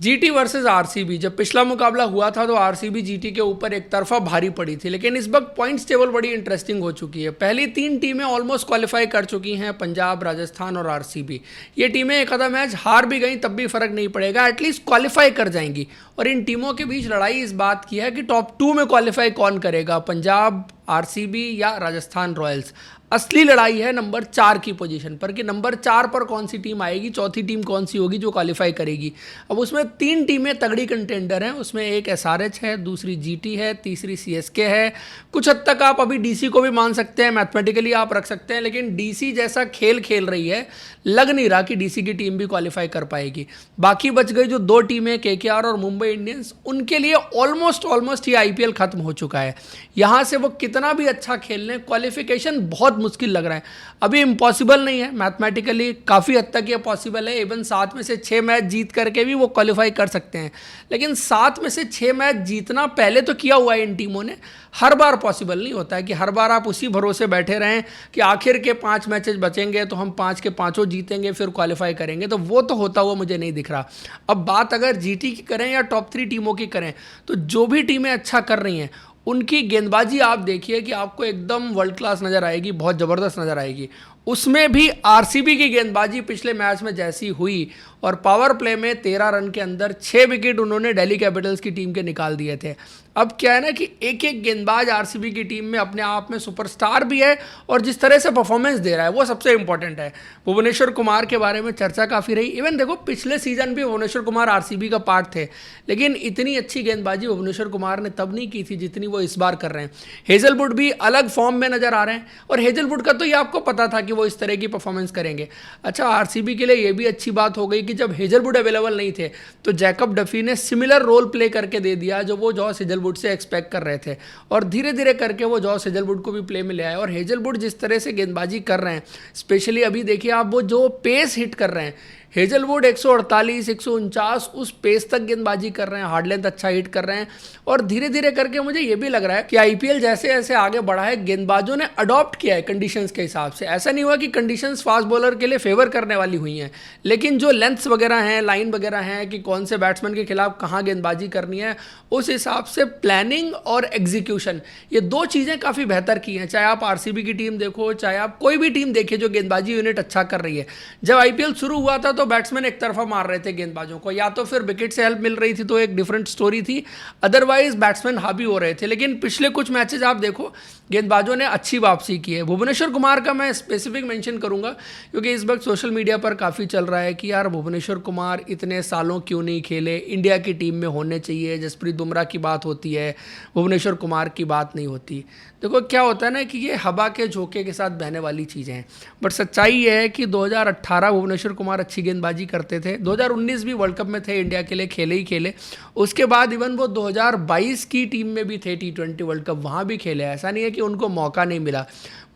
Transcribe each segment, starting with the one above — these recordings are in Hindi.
GT versus RCB. जब पिछला मुकाबला हुआ था तो आरसीबी जीटी के ऊपर एक तरफा भारी पड़ी थी, लेकिन इस वक्त पॉइंट्स टेबल बड़ी इंटरेस्टिंग हो चुकी है। पहली तीन टीमें ऑलमोस्ट क्वालिफाई कर चुकी हैं, पंजाब, राजस्थान और आरसीबी। ये टीमें एक आधा मैच हार भी गई तब भी फर्क नहीं पड़ेगा, एटलीस्ट क्वालिफाई कर जाएंगी। और इन टीमों के बीच लड़ाई इस बात की है कि टॉप 2 में क्वालिफाई कौन करेगा, पंजाब, आरसीबी या राजस्थान रॉयल्स। असली लड़ाई है नंबर 4 की पोजीशन पर कि नंबर 4 पर कौन सी टीम आएगी, चौथी टीम कौन सी होगी जो क्वालिफाई करेगी। अब उसमें 3 टीमें तगड़ी कंटेंडर हैं, उसमें एक एसआरएच है, दूसरी जीटी है, तीसरी सीएसके है। कुछ हद तक आप अभी डीसी को भी मान सकते हैं, मैथमेटिकली आप रख सकते हैं, लेकिन डीसी जैसा खेल खेल रही है, लग नहीं रहा कि डीसी की टीम भी क्वालिफाई कर पाएगी। बाकी बच गई जो 2 टीमें केकेआर और मुंबई इंडियंस, उनके लिए ऑलमोस्ट ये आईपीएल खत्म हो चुका है। यहां से वो कितना भी अच्छा खेल लें, क्वालिफिकेशन बहुत मुश्किल लग रहा है। अभी इम्पॉसिबल नहीं है, मैथमेटिकली काफ़ी हद तक ये पॉसिबल है। इवन 7 में से 6 मैच जीत करके भी वो क्वालिफाई कर सकते हैं, लेकिन 7 में से 6 मैच जीतना पहले तो किया हुआ है इन टीमों ने। हर बार पॉसिबल नहीं होता है कि हर बार आप उसी भरोसे बैठे रहें कि आखिर के 5 मैचेस बचेंगे तो हम 5 के 5 जीतेंगे फिर क्वालिफाई करेंगे, तो वो तो होता हुआ मुझे नहीं दिख रहा। अब बात अगर जीटी की करें या टॉप 3 टीमों की करें, तो जो भी टीमें अच्छा कर रही हैं उनकी गेंदबाजी आप देखिए कि आपको एकदम वर्ल्ड क्लास नज़र आएगी, बहुत ज़बरदस्त नज़र आएगी। उसमें भी आरसीबी की गेंदबाजी पिछले मैच में जैसी हुई, और पावर प्ले में 13 रन के अंदर 6 विकेट उन्होंने दिल्ली कैपिटल्स की टीम के निकाल दिए थे। अब क्या है ना कि एक एक गेंदबाज आरसीबी की टीम में अपने आप में सुपरस्टार भी है, और जिस तरह से परफॉर्मेंस दे रहा है वो सबसे इंपॉर्टेंट है। भुवनेश्वर कुमार के बारे में चर्चा काफ़ी रही। इवन देखो पिछले सीजन भी भुवनेश्वर कुमार आरसीबी का पार्ट थे, लेकिन इतनी अच्छी गेंदबाजी भुवनेश्वर कुमार ने तब नहीं की थी जितनी वो इस बार कर रहे हैं। हेजलवुड भी अलग फॉर्म में नजर आ रहे हैं, और हेजलवुड का तो ये आपको पता था कि वो इस तरह की परफॉर्मेंस करेंगे। अच्छा, आरसीबी के लिए ये भी अच्छी बात हो गई कि जब हेजलवुड अवेलेबल नहीं थे तो जैकब डफी ने सिमिलर रोल प्ले करके दे दिया जो वो जॉस हेजलवुड से एक्सपेक्ट कर रहे थे, और धीरे धीरे करके वो जॉस हेजलवुड को भी प्ले में ले आए। और हेजलवुड जिस तरह से गेंदबाजी कर रहे हैं, स्पेशली अभी देखिए आप वो जो पेस हिट कर रहे हैं, हेजलवुड 148, 149 उस पेस तक गेंदबाजी कर रहे हैं, हार्ड लेंथ अच्छा हिट कर रहे हैं। और धीरे धीरे करके मुझे ये भी लग रहा है कि आईपीएल जैसे जैसे आगे बढ़ा है, गेंदबाजों ने अडॉप्ट किया है कंडीशंस के हिसाब से। ऐसा नहीं हुआ कि कंडीशंस फास्ट बॉलर के लिए फेवर करने वाली हुई हैं, लेकिन जो लेंथ्स वगैरह हैं, लाइन वगैरह हैं कि कौन से बैट्समैन के खिलाफ कहाँ गेंदबाजी करनी है, उस हिसाब से प्लानिंग और एग्जीक्यूशन, ये 2 चीज़ें काफ़ी बेहतर की हैं। चाहे आप आरसीबी की टीम देखो, चाहे आप कोई भी टीम देखिए जो गेंदबाजी यूनिट अच्छा कर रही है। जब आईपीएल शुरू हुआ था तो बैट्समैन एक तरफा मार रहे थे गेंदबाजों को, या तो फिर विकेट से हेल्प मिल रही थी तो एक डिफरेंट स्टोरी थी, अदरवाइज बैट्समैन हावी हो रहे थे। लेकिन पिछले कुछ मैचेस आप देखो गेंदबाजों ने अच्छी वापसी की है। भुवनेश्वर कुमार का मैं स्पेसिफिक मेंशन करूंगा क्योंकि इस वक्त सोशल मीडिया पर काफ़ी चल रहा है कि यार भुवनेश्वर कुमार इतने सालों क्यों नहीं खेले, इंडिया की टीम में होने चाहिए। जसप्रीत बुमराह की बात होती है, भुवनेश्वर कुमार की बात नहीं होती। देखो क्या होता है ना कि ये हवा के झोंके के साथ बहने वाली चीज़ें हैं, बट सच्चाई ये है कि 2018 भुवनेश्वर कुमार अच्छी गेंदबाजी करते थे, 2019 भी वर्ल्ड कप में थे, इंडिया के लिए खेले ही खेले। उसके बाद इवन वो 2022 की टीम में भी थे, T20 वर्ल्ड कप, वहाँ भी खेले। ऐसा नहीं है कि उनको मौका नहीं मिला,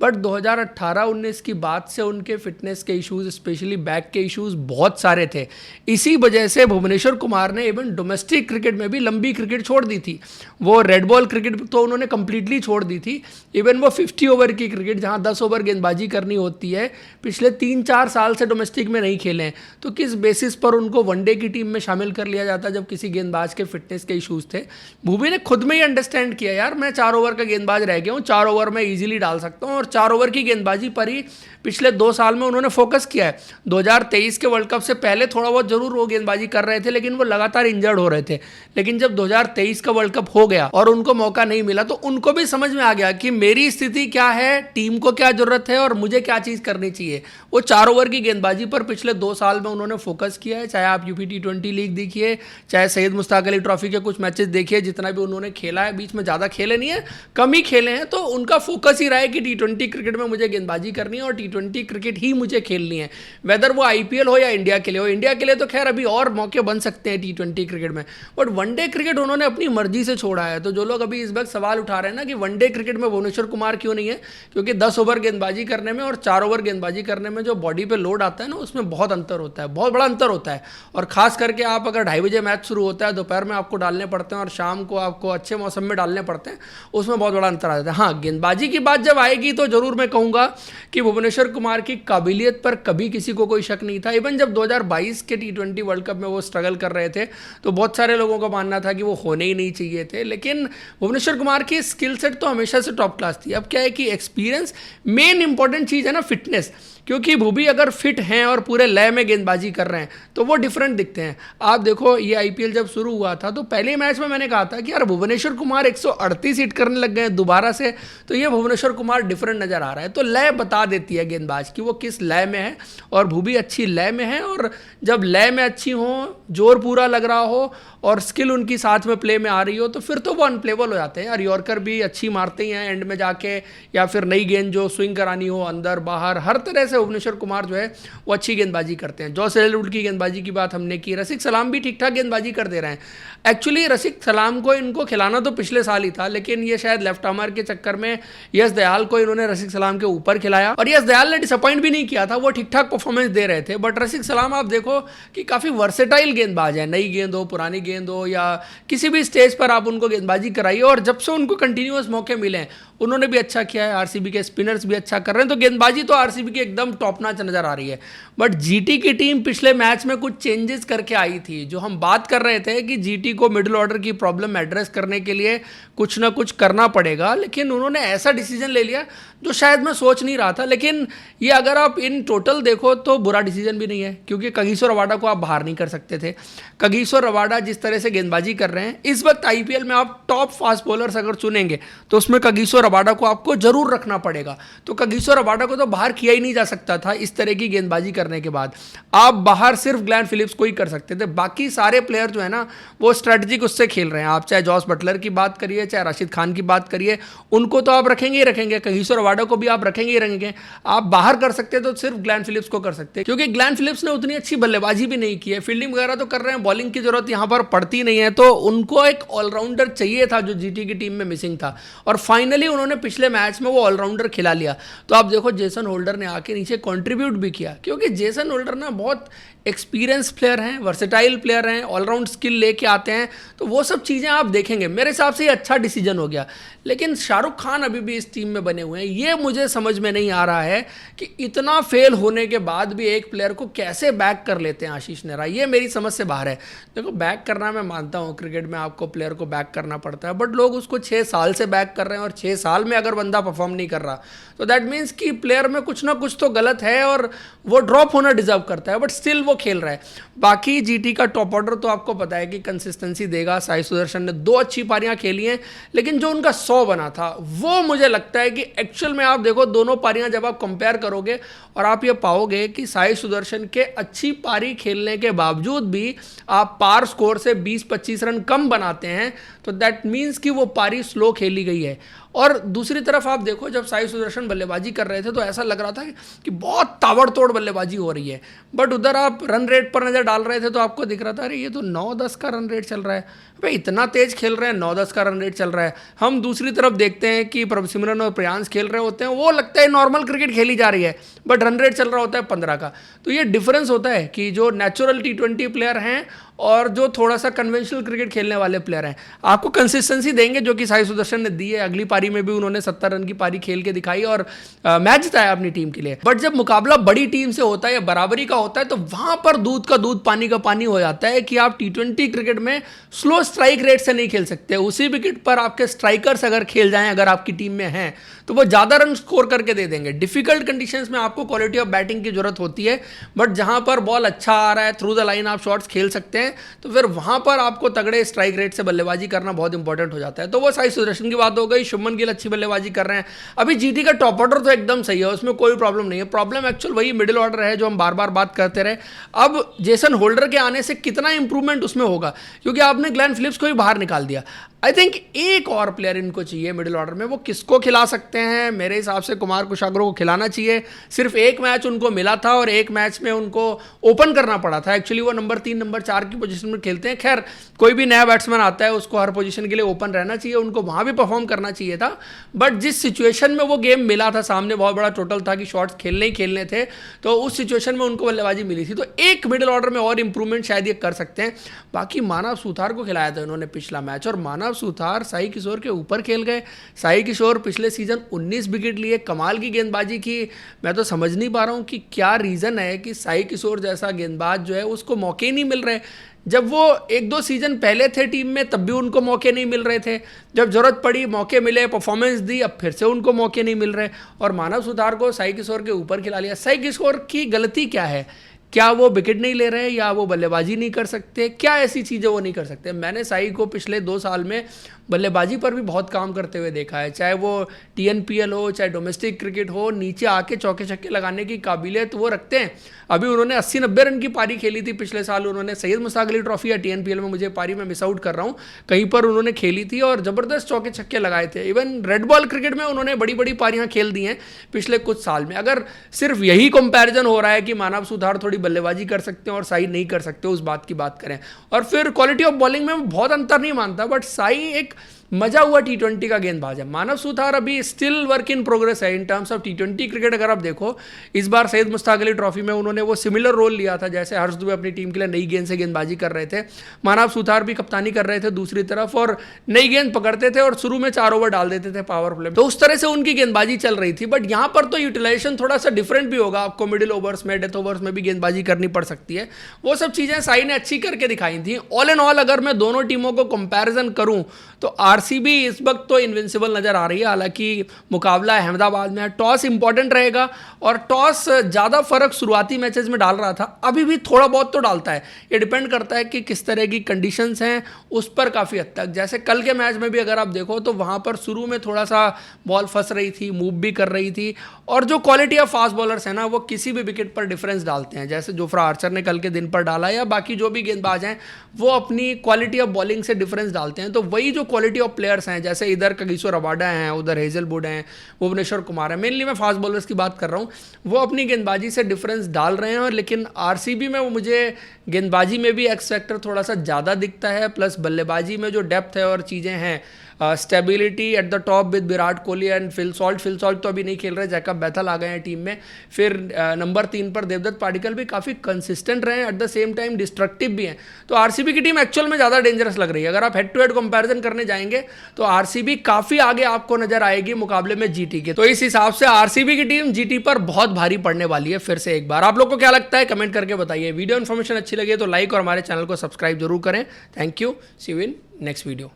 बट 2018-19 की बात से उनके फिटनेस के इश्यूज, स्पेशली बैक के इश्यूज बहुत सारे थे। इसी वजह से भुवनेश्वर कुमार ने इवन डोमेस्टिक क्रिकेट में भी लंबी क्रिकेट छोड़ दी थी। वो रेड बॉल क्रिकेट तो उन्होंने कंप्लीटली छोड़ दी थी। इवन वो 50 ओवर की क्रिकेट जहां 10 ओवर गेंदबाजी करनी होती है, पिछले 3-4 साल से डोमेस्टिक में नहीं खेले हैं। तो किस बेसिस पर उनको वनडे की टीम में शामिल कर लिया जाता जब किसी गेंदबाज के फिटनेस के इश्यूज थे। भूवी ने खुद में ही अंडरस्टैंड किया, यार मैं 4 ओवर का गेंदबाज रह गया हूँ, 4 ओवर में ईजिली डाल सकता हूँ, और 4 ओवर की गेंदबाजी पर ही पिछले 2 साल में उन्होंने फोकस किया है। 2023 के वर्ल्ड कप से पहले थोड़ा बहुत जरूर वो गेंदबाजी कर रहे थे, लेकिन वो लगातार इंजर्ड हो रहे थे। लेकिन जब 2023 का वर्ल्ड कप हो गया और उनको मौका नहीं मिला, तो उनको भी समझ में आ गया कि मेरी स्थिति क्या है, टीम को क्या जरूरत है और मुझे क्या चीज़ करनी चाहिए। वो 4 ओवर की गेंदबाजी पर पिछले 2 साल में उन्होंने फोकस किया है। चाहे आप यूपी T20 लीग देखिए, चाहे सैयद मुश्ताक अली ट्रॉफी के कुछ मैचेस देखिए, जितना भी उन्होंने खेला है, बीच में ज़्यादा खेले नहीं है, कम ही खेले हैं, तो उनका फोकस ही रहा है कि T20 क्रिकेट में मुझे गेंदबाजी करनी है और T20 क्रिकेट ही मुझे खेलनी है, वेदर वो आईपीएल हो या इंडिया के लिए हो। इंडिया के लिए तो खैर अभी और मौके बन सकते हैं T20 क्रिकेट में, बट वनडे क्रिकेट उन्होंने अपनी मर्जी से छोड़ा है। तो जो लोग अभी इस वक्त सवाल उठा रहे हैं ना कि वनडे क्रिकेट में भुवनेश्वर कुमार क्यों नहीं है, क्योंकि 10 ओवर गेंदबाजी करने में और 4 ओवर गेंदबाजी करने में जो बॉडी पे लोड आता है ना, उसमें बहुत अंतर होता है, बहुत बड़ा अंतर होता है। और खास करके आप अगर 2:30 बजे मैच शुरू होता है, दोपहर में आपको डालने पड़ते हैं और शाम को आपको अच्छे मौसम में डालने पड़ते हैं, उसमें बहुत बड़ा अंतर आ जाता है। हाँ, गेंदबाजी की बात जब आएगी तो जरूर मैं कहूँगा कि भुवनेश्वर कुमार की काबिलियत पर कभी किसी को कोई शक नहीं था। इवन जब 2022 के T20 वर्ल्ड कप में वो स्ट्रगल कर रहे थे तो बहुत सारे लोगों का मानना था कि वो होने ही नहीं चाहिए थे, लेकिन भुवनेश्वर कुमार की स्किल सेट तो हमेशा से टॉप क्लास थी। अब क्या है कि एक्सपीरियंस मेन इंपॉर्टेंट चीज़ है ना, फिटनेस, क्योंकि भुवी अगर फिट हैं और पूरे लय में गेंदबाजी कर रहे हैं तो वो डिफरेंट दिखते हैं। आप देखो ये आईपीएल जब शुरू हुआ था तो पहले मैच में मैंने कहा था कि यार भुवनेश्वर कुमार 138 हिट करने लग गए हैं दोबारा से, तो ये भुवनेश्वर कुमार डिफरेंट नज़र आ रहा है। तो लय बता देती है गेंदबाज कि वो किस लय में है, और भुवी अच्छी लय में है, और जब लय में अच्छी हो, जोर पूरा लग रहा हो और स्किल उनकी साथ में प्ले में आ रही हो तो फिर तो वो अनप्लेबल हो जाते हैं यार। यॉर्कर भी अच्छी मारते ही हैं एंड में जाके, या फिर नई गेंद जो स्विंग करानी हो अंदर बाहर, हर तरह से भुवनेश्वर कुमार जो है वो अच्छी गेंदबाजी करते हैं। जॉस हेजलवुड की गेंदबाजी की बात हमने की, रसिक सलाम भी ठीक ठाक गेंदबाजी कर दे रहे हैं। एक्चुअली रसिक सलाम को इनको खिलाना तो पिछले साल ही था, लेकिन ये शायद लेफ्ट आर्मर के चक्कर में यश दयाल को इन्होंने रसिक सलाम के ऊपर खिलाया, और यश दयाल ने डिसअपॉइंट भी नहीं किया था, वो ठीक ठाक परफॉर्मेंस दे रहे थे। बट रसिक सलाम आप देखो कि काफ़ी वर्सेटाइल गेंदबाज है, नई गेंद हो, पुरानी गेंद हो, या किसी भी स्टेज पर आप उनको गेंदबाजी कराइए, और जब से उनको कंटिन्यूअस मौके मिले हैं उन्होंने भी अच्छा किया है। आरसीबी के स्पिनर्स भी अच्छा कर रहे हैं, तो गेंदबाजी तो आरसीबी की एकदम टॉप नॉच नजर आ रही है। बट जीटी की टीम पिछले मैच में कुछ चेंजेस करके आई थी, जो हम बात कर रहे थे कि जीटी को मिडिल ऑर्डर की प्रॉब्लम एड्रेस करने के लिए कुछ ना कुछ करना पड़ेगा, लेकिन उन्होंने ऐसा डिसीजन ले लिया जो शायद मैं सोच नहीं रहा था। लेकिन ये अगर आप इन टोटल देखो तो बुरा डिसीजन भी नहीं है, क्योंकि कगिसो रबाडा को आप बाहर नहीं कर सकते थे। कगिसो रबाडा जिस तरह से गेंदबाजी कर रहे हैं इस वक्त आईपीएल में, आप टॉप फास्ट बॉलर्स अगर चुनेंगे तो उसमें कगिसो रबाडा को आपको जरूर रखना पड़ेगा। तो कगिसो रबाडा को तो बाहर किया ही नहीं जा सकता था इस तरह की गेंदबाजी करने के बाद। आप बाहर सिर्फ ग्लैन फिलिप्स को ही कर सकते थे, बाकी सारे प्लेयर जो है ना वो स्ट्रेटजिक उससे खेल रहे हैं। आप चाहे जॉस बटलर की बात करिए, चाहे राशिद खान की बात करिए, उनको तो आप रखेंगे ही रखेंगे, कगिसो रबाडा को भी आप रखेंगे ही रखेंगे। आप बाहर कर सकते तो सिर्फ ग्लैन फिलिप्स को कर सकते, क्योंकि ग्लैन फिलिप्स ने उतनी अच्छी बल्लेबाजी भी नहीं की है, फील्डिंग वगैरह तो कर रहे हैं, बॉलिंग की जरूरत यहां पर पड़ती नहीं है। तो उनको एक ऑलराउंडर चाहिए था जो जीटी की टीम में मिसिंग था, और फाइनली उन्होंने पिछले मैच में वो ऑलराउंडर खिला लिया। तो आप देखो जेसन होल्डर ने आके नीचे कंट्रीब्यूट भी किया, क्योंकि जेसन होल्डर ना बहुत एक्सपीरियंस प्लेयर हैं, वर्सेटाइल प्लेयर हैं, ऑलराउंड स्किल लेके आते हैं, तो वो सब चीज़ें आप देखेंगे। मेरे हिसाब से ये अच्छा डिसीजन हो गया। लेकिन शाहरुख खान अभी भी इस टीम में बने हुए हैं, ये मुझे समझ में नहीं आ रहा है कि इतना फेल होने के बाद भी एक प्लेयर को कैसे बैक कर लेते हैं आशीष नेहरा, ये मेरी समझ से बाहर है। देखो बैक करना मैं मानता हूँ, क्रिकेट में आपको प्लेयर को बैक करना पड़ता है, बट लोग उसको 6 साल से बैक कर रहे हैं, और 6 साल में अगर बंदा परफॉर्म नहीं कर रहा तो दैट मीन्स कि प्लेयर में कुछ ना कुछ तो गलत है, और वो ड्रॉप होना डिजर्व करता है, बट स्टिल वो खेल रहा है। बाकी जीटी का टॉप ऑर्डर तो आपको पता है कि कंसिस्टेंसी देगा। साई सुदर्शन ने 2 अच्छी पारियां खेली हैं, लेकिन जो उनका 100 बना था वो मुझे लगता है कि एक्चुअल में आप देखो दोनों पारियां जब आप कंपेयर करोगे और आप ये पाओगे कि साई सुदर्शन के अच्छी पारी खेलने के बावजूद भी आप पार स्कोर से 20-25 रन कम बनाते हैं, तो दैट मीन्स कि वो पारी स्लो खेली गई है। और दूसरी तरफ आप देखो जब साई सुदर्शन बल्लेबाजी कर रहे थे तो ऐसा लग रहा था कि बहुत ताबड़तोड़ बल्लेबाजी हो रही है, बट उधर आप रन रेट पर नज़र डाल रहे थे तो आपको दिख रहा था अरे ये तो 9-10 का रन रेट चल रहा है, भाई इतना तेज खेल रहे हैं, 9-10 का रन रेट चल रहा है। हम दूसरी तरफ देखते हैं कि प्रभसिमरन और प्रियांश खेल रहे होते हैं, वो लगता है नॉर्मल क्रिकेट खेली जा रही है, बट रन रेट चल रहा होता है 15 का। तो ये डिफरेंस होता है कि जो नेचुरल T20 प्लेयर हैं और जो थोड़ा सा कन्वेंशनल क्रिकेट खेलने वाले प्लेयर हैं, आपको कंसिस्टेंसी देंगे जो कि साई सुदर्शन ने दी है। अगली पारी में भी उन्होंने 70 रन की पारी खेल के दिखाई और मैच जिताया अपनी टीम के लिए। बट जब मुकाबला बड़ी टीम से होता है या बराबरी का होता है तो वहां पर दूध का दूध पानी का पानी हो जाता है कि आप T20 क्रिकेट में स्लो स्ट्राइक रेट से नहीं खेल सकते। उसी विकेट पर आपके स्ट्राइकर्स अगर खेल जाएं, अगर आपकी टीम में हैं, तो वो ज़्यादा रन स्कोर करके दे देंगे। डिफिकल्ट कंडीशंस में आपको क्वालिटी ऑफ बैटिंग की जरूरत होती है, बट जहां पर बॉल अच्छा आ रहा है, थ्रू द लाइन आप शॉट्स खेल सकते हैं, तो फिर वहां पर आपको तगड़े स्ट्राइक रेट से बल्लेबाजी करना बहुत इंपॉर्टेंट हो जाता है। तो वो साई सुदर्शन की बात हो गई, शुभमन गिल अच्छी बल्लेबाजी कर रहे हैं। अभी जीटी का टॉप ऑर्डर तो एकदम सही है, उसमें कोई प्रॉब्लम नहीं है। प्रॉब्लम एक्चुअल वही मिडिल ऑर्डर है जो हम बार बार बात करते रहे। अब जेसन होल्डर के आने से कितना इंप्रूवमेंट उसमें होगा, क्योंकि आपने ग्लेन फिलिप्स को ही बाहर निकाल दिया। आई थिंक एक और प्लेयर इनको चाहिए मिडिल ऑर्डर में। वो किसको खिला सकते हैं? मेरे हिसाब से कुमार कुशाग्रो को खिलाना चाहिए। सिर्फ एक मैच उनको मिला था और एक मैच में उनको ओपन करना पड़ा था। एक्चुअली वो नंबर 3 नंबर 4 की पोजीशन में खेलते हैं। खैर कोई भी नया बैट्समैन आता है उसको हर पोजीशन के लिए ओपन रहना चाहिए, उनको वहां भी परफॉर्म करना चाहिए था। बट जिस सिचुएशन में वो गेम मिला था, सामने बहुत बड़ा टोटल था कि शॉट्स खेलने ही खेलने थे, तो उस सिचुएशन में उनको बल्लेबाजी मिली थी। तो एक मिडिल ऑर्डर में और इंप्रूवमेंट शायद ये कर सकते हैं। बाकी मानव सुथार को खिलाया था उन्होंने पिछला मैच, और मानव मानव सुथार साई किशोर के ऊपर खेल गए। साई किशोर पिछले सीजन 19 विकेट लिए, कमाल की गेंदबाजी की। मैं तो समझ नहीं पा रहा हूँ कि क्या रीज़न है कि साई किशोर जैसा गेंदबाज जो है उसको मौके ही नहीं मिल रहे। जब वो 1-2 सीजन पहले थे टीम में तब भी उनको मौके नहीं मिल रहे थे, जब जरूरत पड़ी मौके मिले, परफॉर्मेंस दी, अब फिर से उनको मौके नहीं मिल रहे और मानव सुथार को साई किशोर के ऊपर खिला लिया। साई किशोर की गलती क्या है? क्या वो विकेट नहीं ले रहे या वो बल्लेबाजी नहीं कर सकते? क्या ऐसी चीज़ें वो नहीं कर सकते? मैंने साई को पिछले 2 साल में बल्लेबाजी पर भी बहुत काम करते हुए देखा है, चाहे वो TNPL हो चाहे डोमेस्टिक क्रिकेट हो, नीचे आके चौके छक्के लगाने की काबिलियत वो रखते हैं। अभी उन्होंने 80-90 रन की पारी खेली थी पिछले साल, उन्होंने सैयद मुश्ताक अली ट्रॉफी या TNPL में, मुझे पारी में मिस आउट कर रहा हूँ, कहीं पर उन्होंने खेली थी और ज़बरदस्त चौके छक्के लगाए थे। इवन रेड बॉल क्रिकेट में उन्होंने बड़ी बड़ी पारियाँ खेल दी हैं पिछले कुछ साल में। अगर सिर्फ यही कंपैरिजन हो रहा है कि मानव सुथार थोड़ी बल्लेबाजी कर सकते हैं और साई नहीं कर सकते, उस बात की बात करें, और फिर क्वालिटी ऑफ बॉलिंग में बहुत अंतर नहीं मानता, बट साई एक मजा हुआ T20 का गेंदबाज है। मानव सुथार अभी स्टिल वर्क इन प्रोग्रेस है in terms of T20 cricket. अगर आप देखो इस बार सैयद मुश्ताक अली ट्रॉफी में उन्होंने वो सिमिलर रोल लिया था जैसे हर्ष दुबे अपनी टीम के लिए नई गेंद से गेंदबाजी कर रहे थे, मानव सुथार भी कप्तानी कर रहे थे दूसरी तरफ और नई गेंद पकड़ते थे और शुरू में 4 ओवर डाल देते थे पावर प्ले, तो उस तरह से उनकी गेंदबाजी चल रही थी। बट यहाँ पर तो यूटिलाइजेशन थोड़ा सा डिफरेंट भी होगा, आपको मिडिल ओवर्स में, डेथ ओवर्स में भी गेंदबाजी करनी पड़ सकती है। वो सब चीज़ें साई ने अच्छी करके दिखाई थी। ऑल एंड ऑल अगर मैं दोनों टीमों को कंपैरिजन करूं तो RCB इस वक्त तो इनविंसिबल नजर आ रही है। हालांकि मुकाबला अहमदाबाद में है, टॉस इंपॉर्टेंट रहेगा और टॉस ज़्यादा फर्क शुरुआती मैचेस में डाल रहा था, अभी भी थोड़ा बहुत तो डालता है। ये डिपेंड करता है कि किस तरह की कंडीशंस हैं उस पर काफ़ी हद तक। जैसे कल के मैच में भी अगर आप देखो तो वहाँ पर शुरू में थोड़ा सा बॉल फंस रही थी, मूव भी कर रही थी, और जो क्वालिटी ऑफ फास्ट बॉलर्स है ना वो किसी भी विकेट पर डिफरेंस डालते हैं, जैसे जोफ्रा आर्चर ने कल के दिन पर डाला या बाकी जो भी गेंदबाज हैं वो अपनी क्वालिटी ऑफ बॉलिंग से डिफरेंस डालते हैं। तो वही जो क्वालिटी ऑफ प्लेयर्स हैं, जैसे इधर कगिसो रबाडा हैं, उधर हेजलवुड हैं, भुवनेश्वर कुमार है, मेनली मैं फास्ट बॉलर्स की बात कर रहा हूँ, वो अपनी गेंदबाजी से डिफरेंस डाल रहे हैं। और लेकिन RCB में वो मुझे गेंदबाजी में भी एक्स फैक्टर थोड़ा सा ज़्यादा दिखता है, प्लस बल्लेबाजी में जो डेप्थ है और चीज़ें हैं, stability at the top with Virat Kohli and Phil Salt तो अभी नहीं खेल रहे, जैकब बैथल आ गए हैं टीम में। फिर नंबर 3 पर देवदत्त पाडिक्कल भी काफ़ी कंसिस्टेंट रहे हैं, at the same time destructive भी हैं। तो RCB की टीम एक्चुअल में ज़्यादा डेंजरस लग रही है। अगर आप हेड टू हेड कंपैरिजन करने जाएंगे तो RCB काफ़ी आगे आपको नजर आएगी मुकाबले में GT के। तो इस हिसाब से RCB की टीम GT पर बहुत भारी पड़ने वाली है। फिर से एक बार आप लोग को क्या लगता है कमेंट करके बताइए। वीडियो इन्फॉर्मेशन अच्छी लगी तो लाइक और हमारे चैनल को सब्सक्राइब जरूर करें। Thank you, see you in next video.